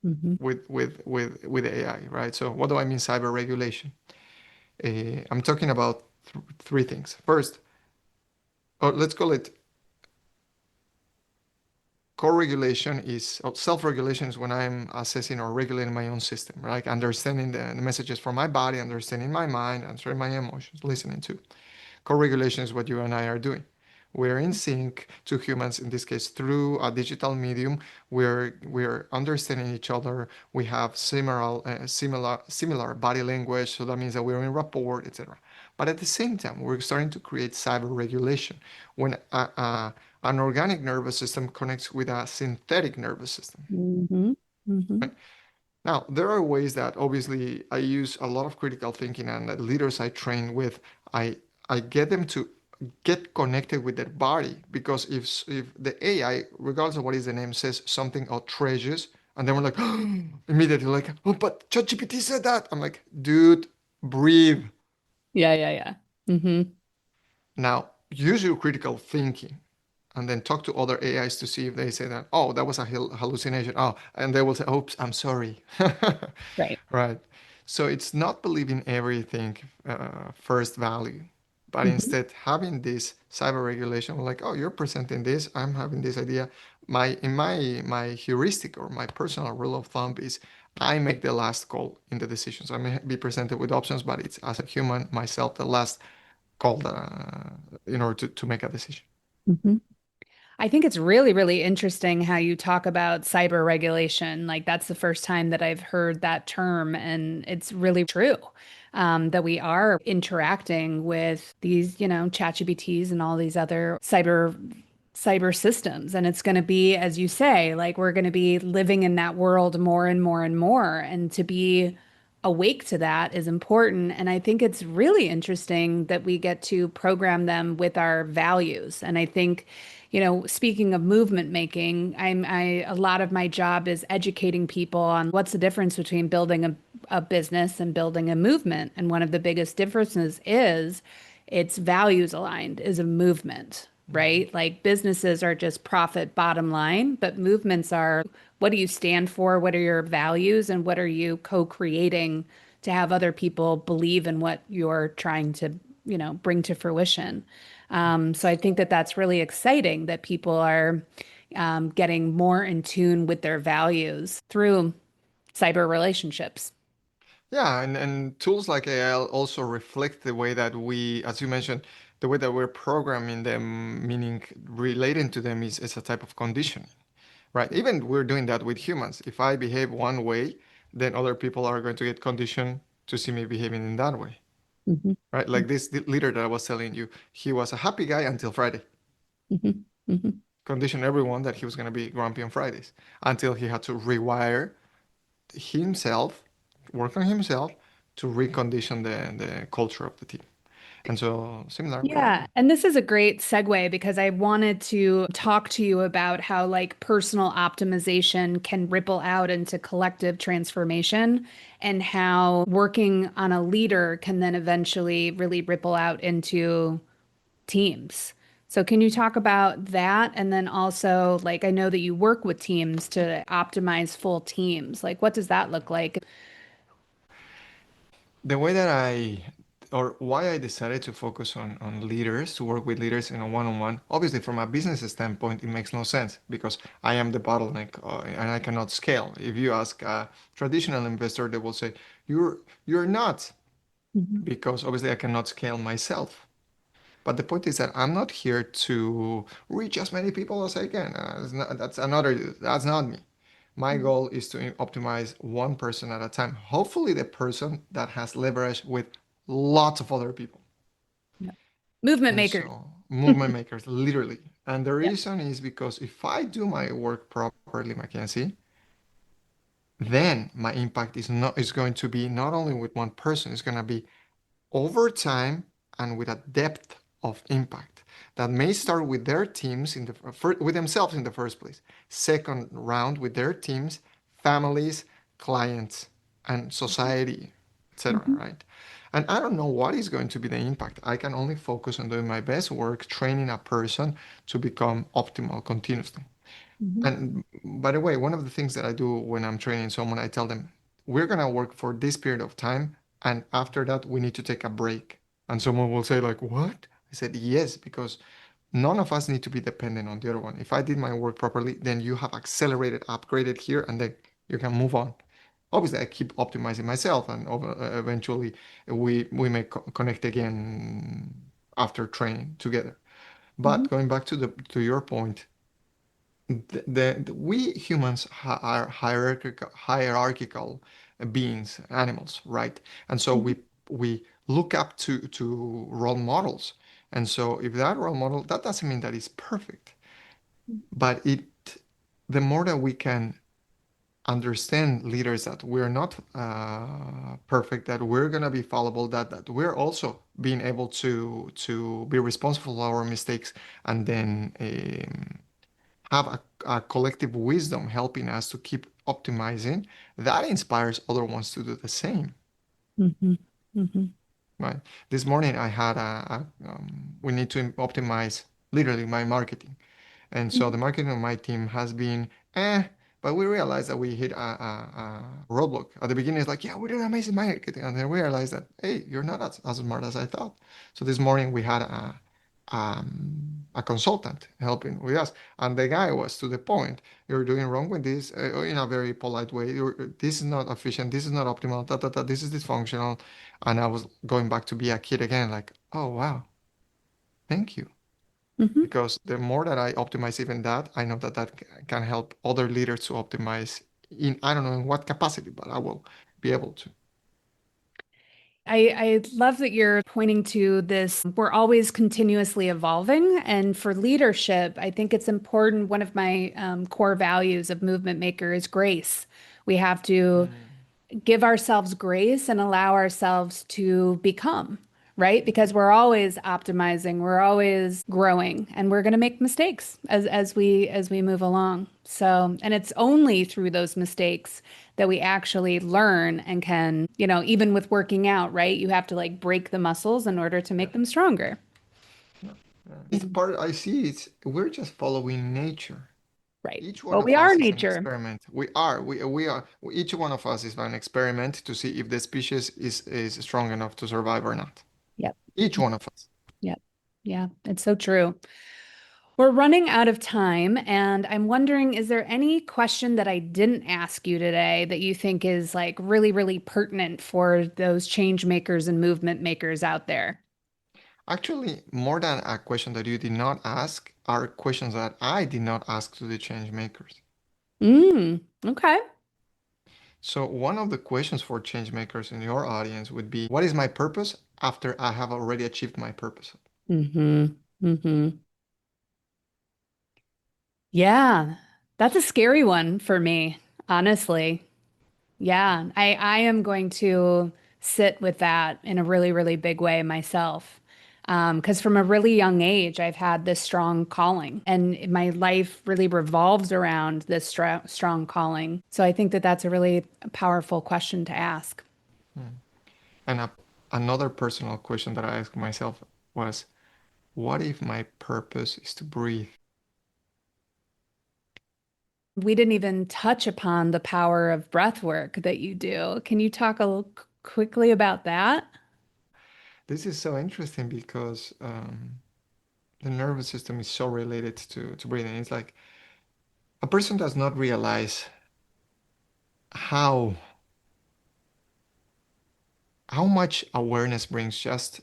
Speaker 1: Mm-hmm.
Speaker 2: with AI, right? So what do I mean cyber regulation? I'm talking about three things. First, or let's call it co-regulation is, or self-regulation is when I'm assessing or regulating my own system, right? Understanding the messages from my body, understanding my mind, understanding my emotions, listening to. Co-regulation is what you and I are doing. We're in sync, to humans in this case, through a digital medium. We're understanding each other. We have similar body language, so that means that we're in rapport, etc. But at the same time, we're starting to create cyber regulation when an organic nervous system connects with a synthetic nervous system.
Speaker 1: Hmm. Hmm.
Speaker 2: Now, there are ways that obviously I use a lot of critical thinking, and the leaders I train with, I I get them to get connected with their body, because if the AI, regardless of what is the name, says something outrageous, and then we're like immediately like, oh, but ChatGPT said that. I'm like, dude, breathe.
Speaker 1: Yeah, yeah, yeah. Hmm.
Speaker 2: Now, use your critical thinking and then talk to other AIs to see if they say that, oh, that was a hallucination. Oh, and they will say, oops, I'm sorry.
Speaker 1: Right.
Speaker 2: Right. So it's not believing everything first value, but
Speaker 1: Hmm.
Speaker 2: instead having this cyber regulation, like, oh, you're presenting this, I'm having this idea. My heuristic or my personal rule of thumb is I make the last call in the decisions. I may be presented with options, but it's as a human myself the last call that, in order to make a decision.
Speaker 1: Hmm. I think it's really, really interesting how you talk about cyber regulation. Like, that's the first time that I've heard that term, and it's really true. That we are interacting with these, ChatGPTs and all these other cyber systems. And it's going to be, as you say, like we're going to be living in that world more and more and more. And to be awake to that is important. And I think it's really interesting that we get to program them with our values. And I think, speaking of movement making, a lot of my job is educating people on what's the difference between building a business and building a movement. And one of the biggest differences is it's values aligned is a movement,
Speaker 2: Mhm.
Speaker 1: right? Like businesses are just profit bottom line, but movements are what do you stand for? What are your values? And what are you co-creating to have other people believe in what you're trying to, bring to fruition? So I think that that's really exciting that people are getting more in tune with their values through cyber relationships.
Speaker 2: Yeah, and tools like AI also reflect the way that we, as you mentioned, the way that we're programming them, meaning relating to them is a type of conditioning, right? Even we're doing that with humans. If I behave one way, then other people are going to get conditioned to see me behaving in that way,
Speaker 1: Mhm.
Speaker 2: right? Like this leader that I was telling you, he was a happy guy until Friday.
Speaker 1: Mhm. Mhm.
Speaker 2: Conditioned everyone that he was going to be grumpy on Fridays until he had to rewire himself, work on himself to recondition the culture of the team. And so similar with
Speaker 1: Yeah, and this is a great segue because I wanted to talk to you about how like personal optimization can ripple out into collective transformation and how working on a leader can then eventually really ripple out into teams. So can you talk about that? And then also, like, I know that you work with teams to optimize full teams. Like, what does that look like?
Speaker 2: the way that or why I decided to focus on leaders, to work with leaders in a one-on-one. Obviously, from a business standpoint, it makes no sense because I am the bottleneck, and I cannot scale. If you ask a traditional investor, they will say, you're not,
Speaker 1: Mhm.
Speaker 2: because obviously I cannot scale myself. But the point is that I'm not here to reach as many people as I can. That's not me. My goal is to optimize one person at a time. Hopefully, the person that has leverage with lots of other people.
Speaker 1: Yeah. Movement
Speaker 2: And
Speaker 1: makers.
Speaker 2: so, movement makers, literally. And the
Speaker 1: Yeah.
Speaker 2: reason is because if I do my work properly, Mackenzie, then my impact is going to be not only with one person, it's going to be over time and with a depth of impact that may start with their teams with themselves in the first place. Second round with their teams, families, clients, and society, etc.
Speaker 1: Mhm.
Speaker 2: Right? And I don't know what is going to be the impact. I can only focus on doing my best work, training a person to become optimal continuously.
Speaker 1: Mhm.
Speaker 2: And by the way, one of the things that I do when I'm training someone, I tell them, we're going to work for this period of time. And after that, we need to take a break. And someone will say, like, what? I said, yes, because None of us need to be dependent on the other one. If I did my work properly, then you have accelerated, upgraded here, and then you can move on. Obviously, I keep optimizing myself, and eventually we may connect again after training together.
Speaker 1: Mhm.
Speaker 2: But going back to the to your point, we humans are hierarchical beings, animals, right? And so
Speaker 1: Mhm.
Speaker 2: we look up to role models. And so if that role model, that doesn't mean that it's perfect, but it the more that we can understand leaders that we're not perfect, that we're gonna be fallible, that we're also being able to be responsible for our mistakes, and then have a collective wisdom helping us to keep optimizing, that inspires other ones to do the same,
Speaker 1: Mhm. Mhm.
Speaker 2: right? This morning I had we need to optimize literally my marketing. And so the
Speaker 1: Mhm.
Speaker 2: marketing of my team has been but we realized that we hit a roadblock. At the beginning, it's like, yeah, we're doing amazing marketing. And then we realized that, hey, you're not as smart as I thought. So this morning we had a consultant helping with us. And the guy was to the point, you're doing wrong with this in a very polite way. This is not efficient. This is not optimal. This is dysfunctional. And I was going back to be a kid again, like, oh, wow, thank you.
Speaker 1: Mhm.
Speaker 2: Because the more that I optimize even that, I know that can help other leaders to optimize in, I don't know in what capacity, but I will be able to.
Speaker 1: I love that you're pointing to this. We're always continuously evolving. And for leadership, I think it's important. One of my core values of Movement Maker is grace. We have to
Speaker 2: Mm,
Speaker 1: give ourselves grace and allow ourselves to become, right? Because we're always optimizing, we're always growing, and we're going to make mistakes as we move along. So, and it's only through those mistakes that we actually learn and can, even with working out, right? You have to like break the muscles in order to
Speaker 2: yeah,
Speaker 1: make them stronger.
Speaker 2: yeah, yeah. It's part I see. It's we're just following nature.
Speaker 1: Right.
Speaker 2: Each one
Speaker 1: Well,
Speaker 2: of
Speaker 1: we are
Speaker 2: us is an
Speaker 1: nature.
Speaker 2: experiment. We are. Each one of us is an experiment to see if the species is strong enough to survive or not.
Speaker 1: Yep.
Speaker 2: Each one of us.
Speaker 1: Yep. Yeah, it's so true. We're running out of time, and I'm wondering, is there any question that I didn't ask you today that you think is like really, really pertinent for those change makers and movement makers out there?
Speaker 2: Actually, more than a question that you did not ask, are questions that I did not ask to the change makers.
Speaker 1: Okay.
Speaker 2: So one of the questions for change makers in your audience would be, what is my purpose after I have already achieved my purpose?
Speaker 1: Mm-hmm. Mm-hmm. Yeah, that's a scary one for me, honestly. Yeah, I am going to sit with that in a really, really big way myself. Because from a really young age, I've had this strong calling, and my life really revolves around this strong calling. So I think that that's a really powerful question to ask.
Speaker 2: Hmm. And another personal question that I asked myself was, what if my purpose is to breathe?
Speaker 1: We didn't even touch upon the power of breath work that you do. Can you talk a little quickly about that?
Speaker 2: This is so interesting because the nervous system is so related to breathing. It's like a person does not realize how how much awareness brings just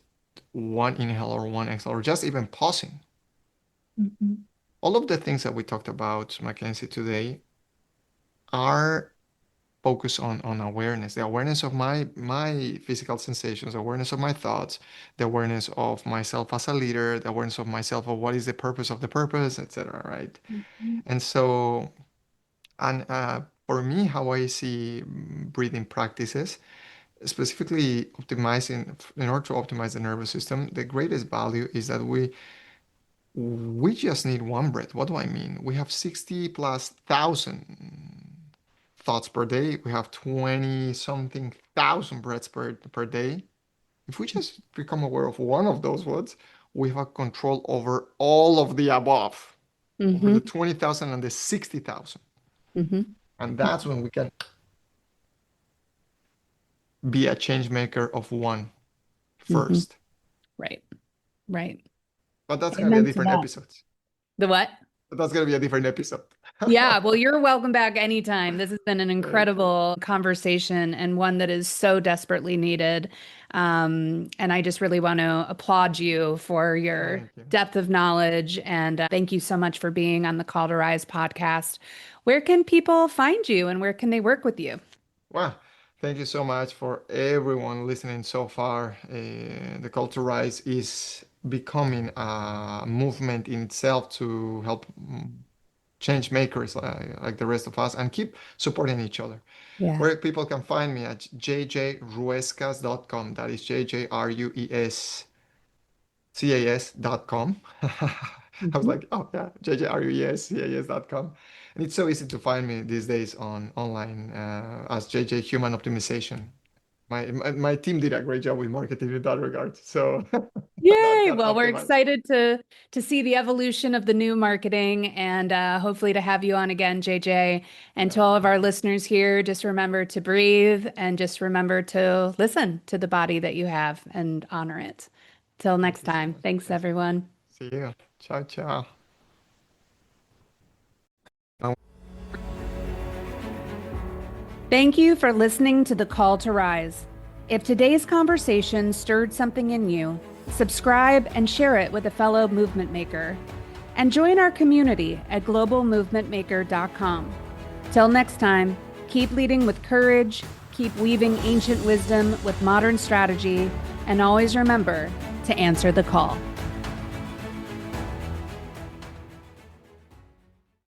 Speaker 2: one inhale or one exhale or just even pausing.
Speaker 1: Mhm.
Speaker 2: All of the things that we talked about, Mackenzie, today are focused on awareness, the awareness of my physical sensations, awareness of my thoughts, the awareness of myself as a leader, the awareness of myself of what is the purpose of the purpose, etc. Right?
Speaker 1: Mhm.
Speaker 2: And so, and for me, how I see breathing practices, specifically optimizing in order to optimize the nervous system, the greatest value is that we just need one breath. What do I mean? We have 60 plus thousand thoughts per day. We have 20 something thousand breaths per day. If we just become aware of one of those words, we have control over all of the above, over the
Speaker 1: Mhm.
Speaker 2: 20,000 and the 60,000.
Speaker 1: Mhm.
Speaker 2: And that's when we can be a change maker of one
Speaker 1: Mhm.
Speaker 2: first.
Speaker 1: Right. Right.
Speaker 2: But that's going to be a
Speaker 1: Amen to
Speaker 2: different
Speaker 1: that.
Speaker 2: episode.
Speaker 1: The what?
Speaker 2: But that's going to be a different episode.
Speaker 1: Yeah, well, you're welcome back anytime. This has been an
Speaker 2: Thank you.
Speaker 1: incredible conversation and one that is so desperately needed. And I just really want to applaud you for your
Speaker 2: Thank you.
Speaker 1: depth of knowledge. And thank you so much for being on the Call to Rise podcast. Where can people find you and where can they work with you?
Speaker 2: Wow. Thank you so much for everyone listening so far. The Call to Rise is becoming a movement in itself to help change makers like the rest of us and keep supporting each other.
Speaker 1: Yeah.
Speaker 2: Where people can find me at jjruescas.com. That is jjruescas.com. I was
Speaker 1: Mhm.
Speaker 2: like, oh yeah, jjruescas.com. And it's so easy to find me these days on online as JJ Human Optimization. My team did a great job with marketing in that regard. So that
Speaker 1: Yay.
Speaker 2: got
Speaker 1: Well, we're
Speaker 2: optimized.
Speaker 1: excited to see the evolution of the new marketing and hopefully to have you on again, JJ. And to
Speaker 2: Yeah,
Speaker 1: all of
Speaker 2: thank
Speaker 1: our
Speaker 2: you.
Speaker 1: listeners here, just remember to breathe and just remember to listen to the body that you have and honor it. Till
Speaker 2: Thank
Speaker 1: next
Speaker 2: you so
Speaker 1: time.
Speaker 2: much.
Speaker 1: Thanks,
Speaker 2: Thanks.
Speaker 1: everyone.
Speaker 2: See you. Ciao, ciao.
Speaker 1: Thank you for listening to The Call to Rise. If today's conversation stirred something in you, subscribe and share it with a fellow movement maker. And join our community at globalmovementmaker.com. Till next time, keep leading with courage, keep weaving ancient wisdom with modern strategy, and always remember to answer the call.